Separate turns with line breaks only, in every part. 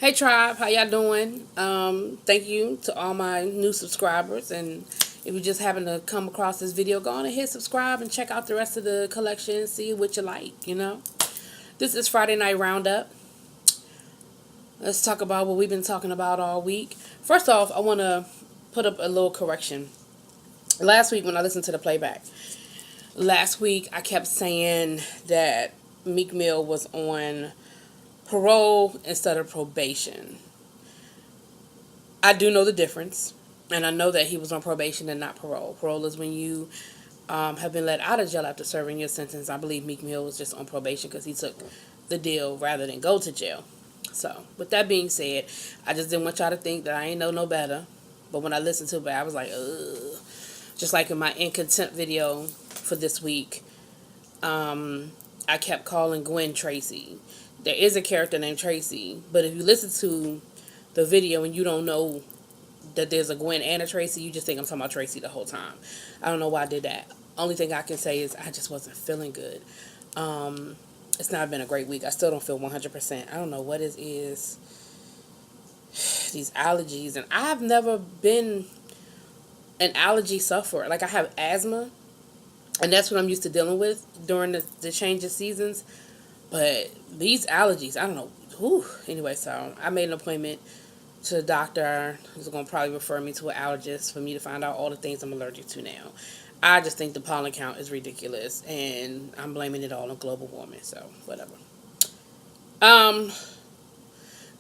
Hey tribe, how y'all doing? Thank you to all my new subscribers, and if you just happen to come across this video, go on and hit subscribe and check out the rest of the collection, see what you like. This is Friday Night Roundup. Let's talk about what we've been talking about all week. First off, I want to put up a little correction. Last week when I listened to the playback, last week I kept saying that Meek Mill was on parole instead of probation. I do know the difference, and I know that he was on probation and not parole. Parole is when you have been let out of jail after serving your sentence. I believe Meek Mill was just on probation because he took the deal rather than go to jail. So, with that being said, I just didn't want y'all to think that I ain't know no better. But when I listened to it, I was like, ugh. Just like in my in contempt video for this week, I kept calling Gwen Tracy. There is a character named Tracy, but if you listen to the video and you don't know that there's a Gwen and a Tracy, you just think I'm talking about Tracy the whole time. I don't know why I did that. Only thing I can say is I just wasn't feeling good. It's not been a great week. I still don't feel 100%. I don't know what it is. These allergies, and I've never been an allergy sufferer. Like, I have asthma, and that's what I'm used to dealing with during the change of seasons. But these allergies, I don't know. Whew. Anyway, so I made an appointment to the doctor who's going to probably refer me to an allergist for me to find out all the things I'm allergic to now. I just think the pollen count is ridiculous, and I'm blaming it all on global warming, so whatever.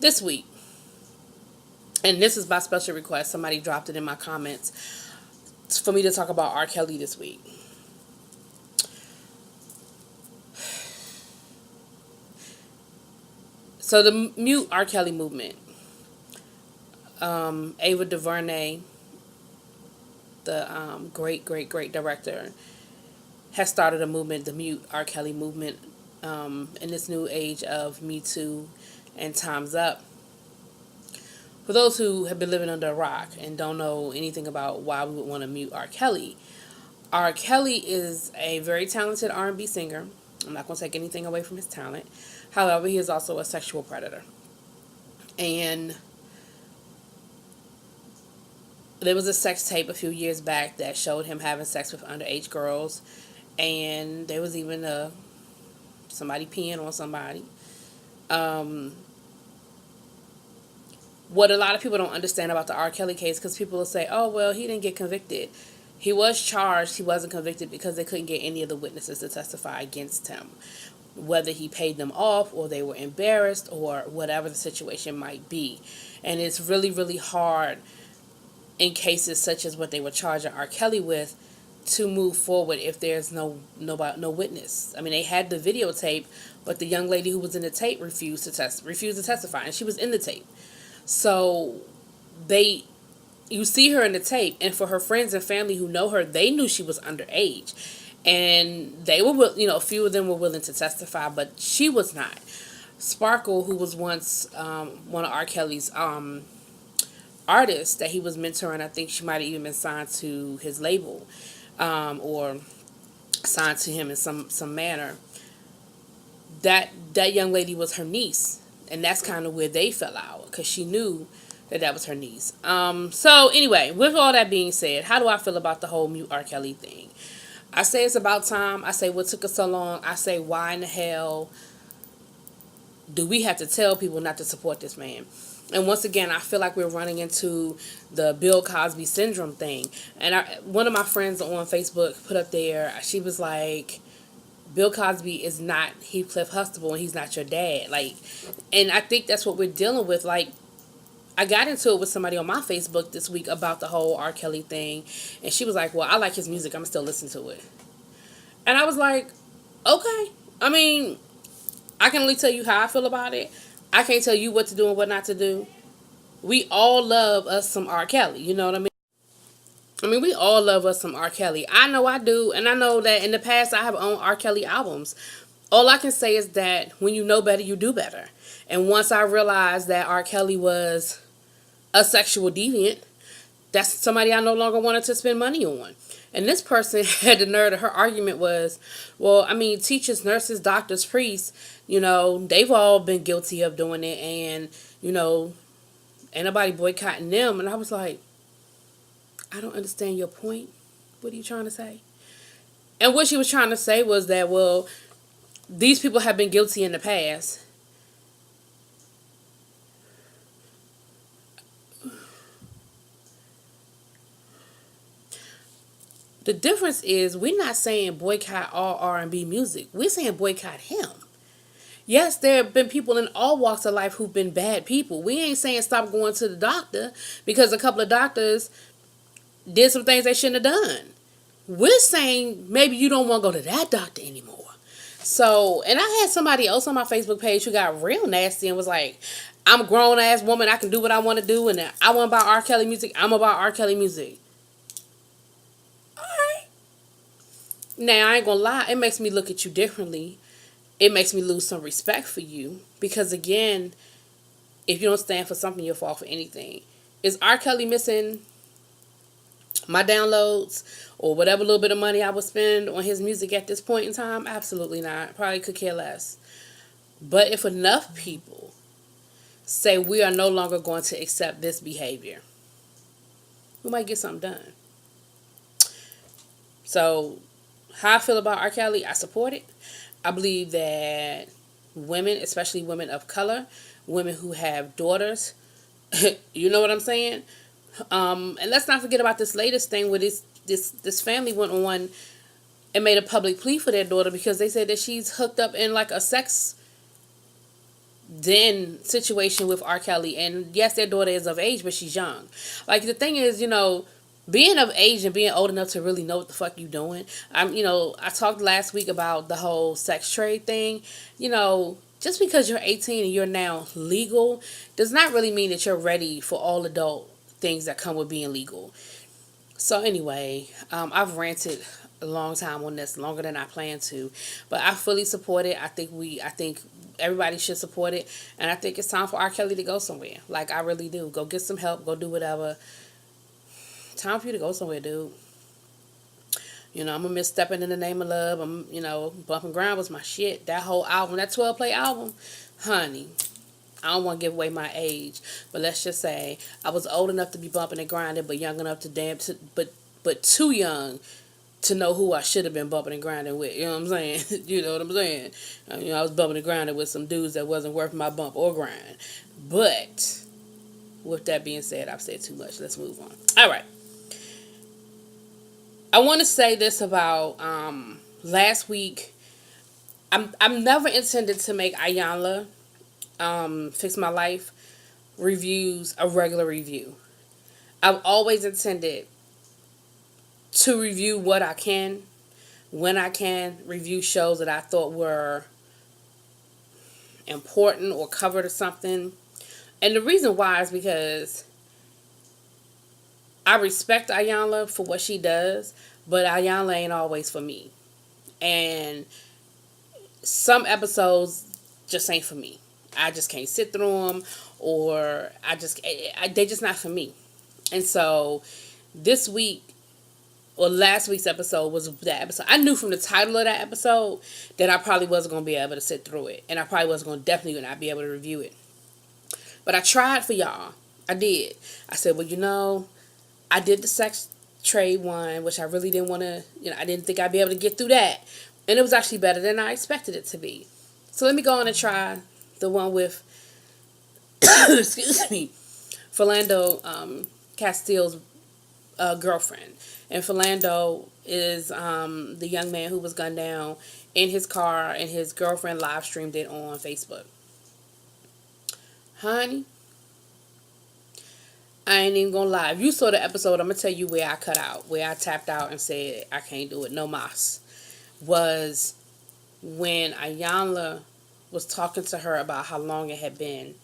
This week, and this is by special request, somebody dropped it in my comments for me to talk about R. Kelly this week. So the mute R. Kelly movement, Ava DuVernay, the great director, has started a movement, the mute R. Kelly movement, in this new age of Me Too and Time's Up. For those who have been living under a rock and don't know anything about why we would want to mute R. Kelly is a very talented R&B singer. I'm not going to take anything away from his talent. However, he is also a sexual predator. And there was a sex tape a few years back that showed him having sex with underage girls. And there was even somebody peeing on somebody. What a lot of people don't understand about the R. Kelly case, because people will say, oh, well, he didn't get convicted. He was charged. He wasn't convicted because they couldn't get any of the witnesses to testify against him. Whether he paid them off or they were embarrassed or whatever the situation might be. And it's really, really hard in cases such as what they were charging R. Kelly with to move forward if there's no witness. I mean, they had the videotape, but the young lady who was in the tape refused to testify, and she was in the tape. So you see her in the tape, and for her friends and family who know her, they knew she was underage. And they were, a few of them were willing to testify, but she was not. Sparkle, who was once one of R. Kelly's artists that he was mentoring, I think she might have even been signed to his label, or signed to him in some manner. That young lady was her niece, and that's kind of where they fell out, because she knew that was her niece. So anyway, with all that being said, how do I feel about the whole mute R. Kelly thing? I say it's about time. I say what took us so long. I say why in the hell do we have to tell people not to support this man? And once again, I feel like we're running into the Bill Cosby syndrome thing. And one of my friends on Facebook put up there, she was like, Bill Cosby is not Heathcliff Huxtable and he's not your dad. And I think that's what we're dealing with. I got into it with somebody on my Facebook this week about the whole R. Kelly thing. And she was like, well, I like his music. I'm still listening to it. And I was like, okay. I mean, I can only tell you how I feel about it. I can't tell you what to do and what not to do. We all love us some R. Kelly. You know what I mean? We all love us some R. Kelly. I know I do. And I know that in the past I have owned R. Kelly albums. All I can say is that when you know better, you do better. And once I realized that R. Kelly was a sexual deviant, that's somebody I no longer wanted to spend money on. And this person had the nerve. Her argument was, well, teachers, nurses, doctors, priests, they've all been guilty of doing it, and ain't nobody boycotting them. And I was like, I don't understand your point. What are you trying to say? And what she was trying to say was that, well, these people have been guilty in the past. The difference is we're not saying boycott all R&B music. We're saying boycott him. Yes, there have been people in all walks of life who've been bad people. We ain't saying stop going to the doctor because a couple of doctors did some things they shouldn't have done. We're saying maybe you don't want to go to that doctor anymore. So, and I had somebody else on my Facebook page who got real nasty and was like, I'm a grown ass woman. I can do what I want to do. And I want to buy R. Kelly music. I'm about R. Kelly music. Alright. Now, I ain't going to lie. It makes me look at you differently. It makes me lose some respect for you. Because, again, if you don't stand for something, you'll fall for anything. Is R. Kelly missing my downloads or whatever little bit of money I would spend on his music at this point in time? Absolutely not. Probably could care less. But if enough people say we are no longer going to accept this behavior, we might get something done. So, how I feel about R. Kelly, I support it. I believe that women, especially women of color, women who have daughters, you know what I'm saying? And let's not forget about this latest thing where this family went on and made a public plea for their daughter because they said that she's hooked up in like a sex den situation with R. Kelly. And yes, their daughter is of age, but she's young. Like, the thing is, being of age and being old enough to really know what the fuck you doing. I talked last week about the whole sex trade thing. Just because you're 18 and you're now legal does not really mean that you're ready for all adult things that come with being legal. So anyway, I've ranted a long time on this, longer than I plan to, but I fully support it. I think everybody should support it, and I think it's time for R. Kelly to go somewhere. Like, I really do. Go get some help. Go do whatever. Time for you to go somewhere, dude. I'm gonna miss Stepping in the Name of Love. Bumping Ground was my shit. That whole album, that 12-play album, honey. I don't want to give away my age, but let's just say I was old enough to be bumping and grinding, but young enough to but too young to know who I should have been bumping and grinding with. You know what I'm saying? You know what I'm saying? I was bumping and grinding with some dudes that wasn't worth my bump or grind. But with that being said, I've said too much. Let's move on. All right. I want to say this about last week. I'm never intended to make Iyanla Fix My Life reviews a regular review. I've always intended to review what I can, when I can, review shows that I thought were important or covered or something. And the reason why is because I respect Iyanla for what she does, but Iyanla ain't always for me. And some episodes just ain't for me. I just can't sit through them, or they just not for me. And so this week, or last week's episode was that episode. I knew from the title of that episode that I probably wasn't going to be able to sit through it. And I probably wasn't going to definitely not be able to review it. But I tried for y'all. I did. I said, well, I did the sex trade one, which I really didn't want to, I didn't think I'd be able to get through that. And it was actually better than I expected it to be. So let me go on and try the one with, excuse me, Philando Castile's girlfriend. And Philando is the young man who was gunned down in his car, and his girlfriend live streamed it on Facebook. Honey, I ain't even gonna lie. If you saw the episode, I'm gonna tell you where I cut out, where I tapped out and said I can't do it. No mas. Was when Iyanla was talking to her about how long it had been.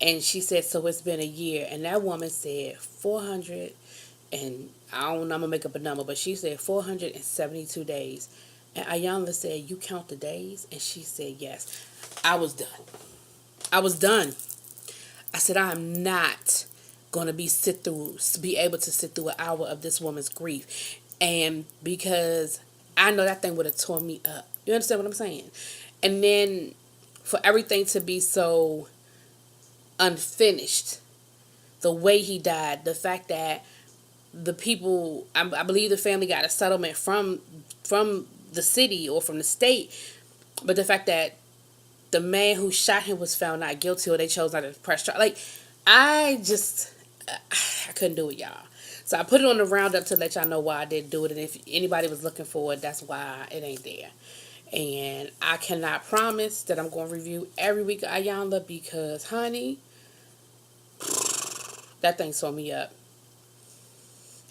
And she said, so it's been a year. And that woman said 400, and I don't know, I'm going to make up a number, but she said 472 days. And Iyanla said, you count the days? And she said, yes. I was done. I was done. I said, I'm not going to be able to sit through an hour of this woman's grief. And because I know that thing would have torn me up. You understand what I'm saying? And then for everything to be so unfinished, the way he died, the fact that the people, I believe the family got a settlement from the city or from the state, but the fact that the man who shot him was found not guilty, or they chose not to press charge. Like, I just, I couldn't do it, y'all. So I put it on the roundup to let y'all know why I didn't do it, and if anybody was looking for it, that's why it ain't there. And I cannot promise that I'm going to review every week of Ayanla because, honey, that thing tore me up.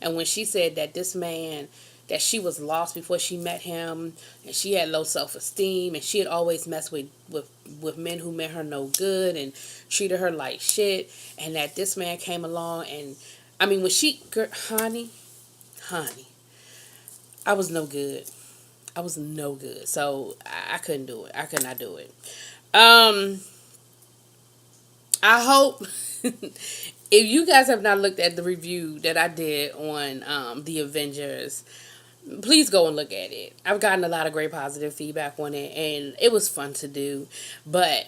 And when she said that this man, that she was lost before she met him, and she had low self-esteem, and she had always messed with men who meant her no good and treated her like shit, and that this man came along and, I mean, when she, girl, honey, I was no good. I was no good. So I couldn't do it. I could not do it. I hope if you guys have not looked at the review that I did on the Avengers, please go and look at it. I've gotten a lot of great positive feedback on it, and it was fun to do. But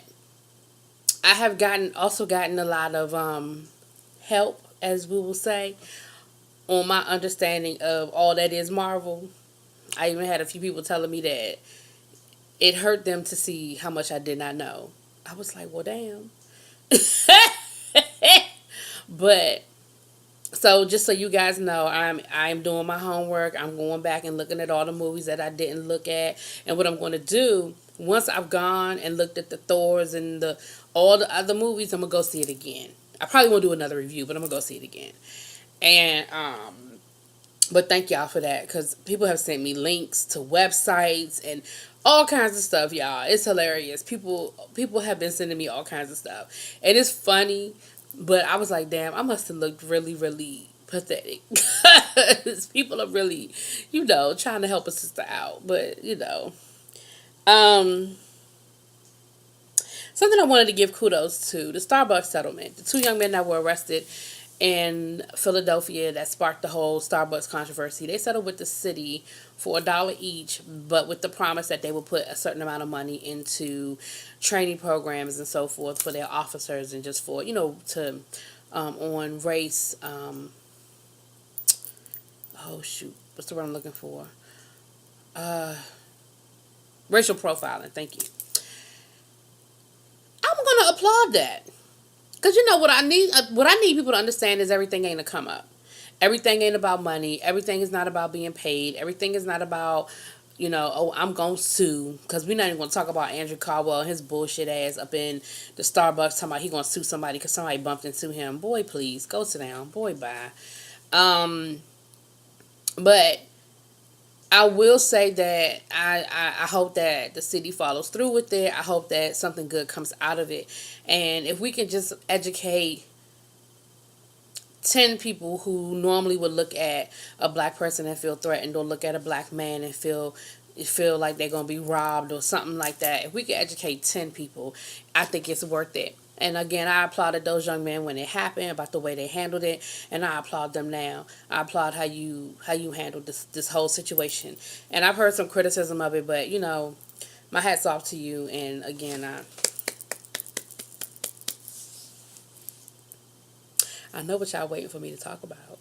I have gotten a lot of help, as we will say, on my understanding of all that is Marvel. I even had a few people telling me that it hurt them to see how much I did not know. I was like, well, damn. But so just so you guys know, I'm doing my homework. I'm going back and looking at all the movies that I didn't look at, and what I'm going to do once I've gone and looked at the Thors and the all the other movies, I'm gonna go see it again. I probably won't do another review, but I'm gonna go see it again. And but thank y'all for that, because people have sent me links to websites and all kinds of stuff, y'all. It's hilarious. People have been sending me all kinds of stuff, and it's funny. But I was like, damn, I must have looked really, really pathetic. Because people are really, trying to help a sister out. But, Um, something I wanted to give kudos to, the Starbucks settlement. The two young men that were arrested in Philadelphia that sparked the whole Starbucks controversy. They settled with the city for $1 each, but with the promise that they would put a certain amount of money into training programs and so forth for their officers, and just for, to on race. Oh shoot, what's the word I'm looking for? Racial profiling. Thank you. I'm gonna applaud that. Because what I need people to understand is everything ain't a come up. Everything ain't about money. Everything is not about being paid. Everything is not about, oh, I'm going to sue. Because we're not even going to talk about Andrew Caldwell and his bullshit ass up in the Starbucks talking about he going to sue somebody because somebody bumped into him. Boy, please, go sit down. Boy, bye. But I will say that I hope that the city follows through with it. I hope that something good comes out of it. And if we can just educate 10 people who normally would look at a black person and feel threatened, or look at a black man and feel like they're going to be robbed or something like that. If we can educate 10 people, I think it's worth it. And again, I applauded those young men when it happened, about the way they handled it, and I applaud them now. I applaud how you handled this whole situation. And I've heard some criticism of it, but my hat's off to you. And again, I know what y'all waiting for me to talk about.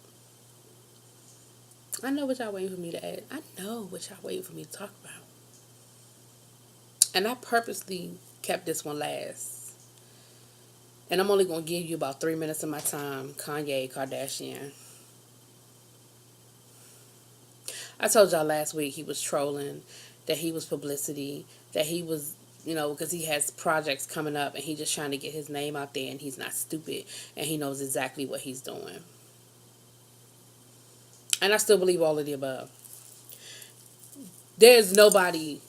I know what y'all waiting for me to add. I know what y'all waiting for me to talk about. And I purposely kept this one last. And I'm only going to give you about 3 minutes of my time. Kanye Kardashian. I told y'all last week he was trolling, that he was publicity, that he was, because he has projects coming up and he's just trying to get his name out there, and he's not stupid and he knows exactly what he's doing. And I still believe all of the above. There's nobody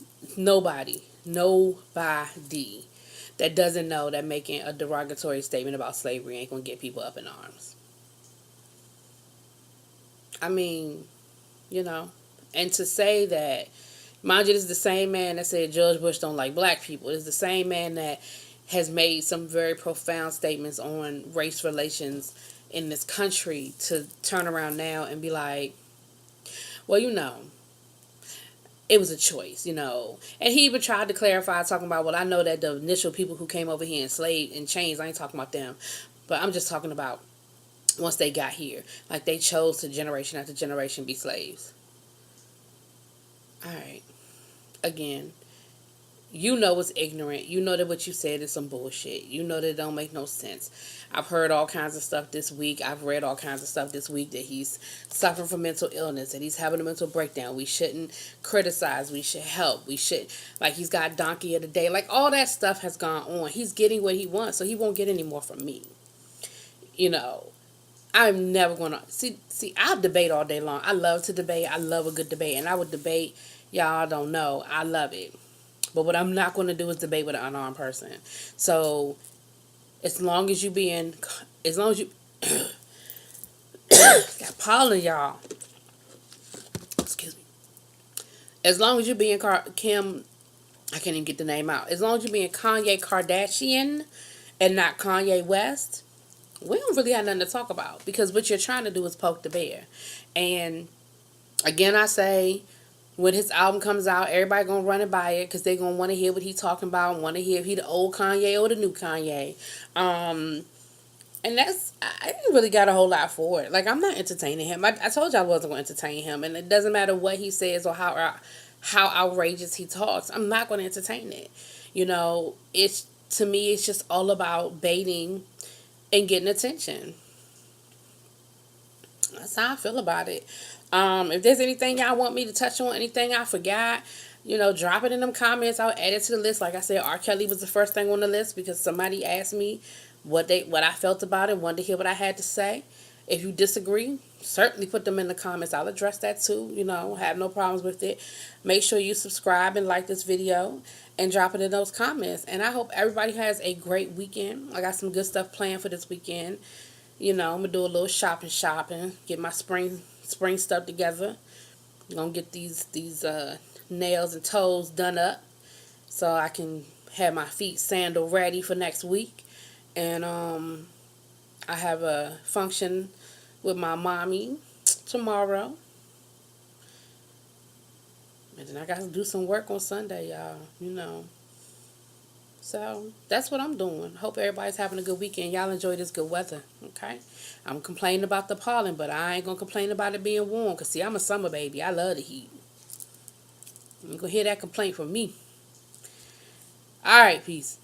that doesn't know that making a derogatory statement about slavery ain't going to get people up in arms. I mean, and to say that, mind you, this is the same man that said George Bush don't like black people. It's the same man that has made some very profound statements on race relations in this country, to turn around now and be like, well, it was a choice, you know. And he even tried to clarify, talking about, well, I know that the initial people who came over here enslaved in chains, I ain't talking about them, but I'm just talking about once they got here, like they chose to generation after generation be slaves. All right, again, you know it's ignorant. You know that what you said is some bullshit. You know that it don't make no sense. I've heard all kinds of stuff this week. I've read all kinds of stuff this week that he's suffering from mental illness, that he's having a mental breakdown. We shouldn't criticize. We should help. We should, like, he's got donkey of the day. Like, all that stuff has gone on. He's getting what he wants, so he won't get any more from me. You know, I'm never going to see. I'll debate all day long. I love to debate. I love a good debate, and I would debate. Y'all don't know. I love it. But what I'm not going to do is debate with an unarmed person. So as long as you got pollen, y'all. Excuse me. As long as you being Kim, I can't even get the name out. As long as you being Kanye Kardashian and not Kanye West, we don't really have nothing to talk about, because what you're trying to do is poke the bear. And again, I say, when his album comes out, everybody gonna run and buy it, because they gonna want to hear what he talking about, and want to hear if he the old Kanye or the new Kanye. And I didn't really got a whole lot for it. Like, I'm not entertaining him. I told you I wasn't going to entertain him, and it doesn't matter what he says or how outrageous he talks. I'm not going to entertain it. You know, it's, to me, it's just all about baiting and getting attention. That's how I feel about it. If there's anything y'all want me to touch on, anything I forgot, you know, drop it in them comments. I'll add it to the list. Like I said, R. Kelly was the first thing on the list because somebody asked me what I felt about it, wanted to hear what I had to say. If you disagree, certainly put them in the comments. I'll address that too. You know, have no problems with it. Make sure you subscribe and like this video and drop it in those comments. And I hope everybody has a great weekend. I got some good stuff planned for this weekend. You know, I'm gonna do a little shopping, get my spring stuff together. I'm gonna get these nails and toes done up so I can have my feet sandal ready for next week. And I have a function with my mommy tomorrow. And then I got to do some work on Sunday, y'all, you know. So that's what I'm doing. Hope everybody's having a good weekend. Y'all enjoy this good weather, okay? I'm complaining about the pollen, but I ain't going to complain about it being warm. Because, see, I'm a summer baby. I love the heat. You ain't going to hear that complaint from me. All right, peace.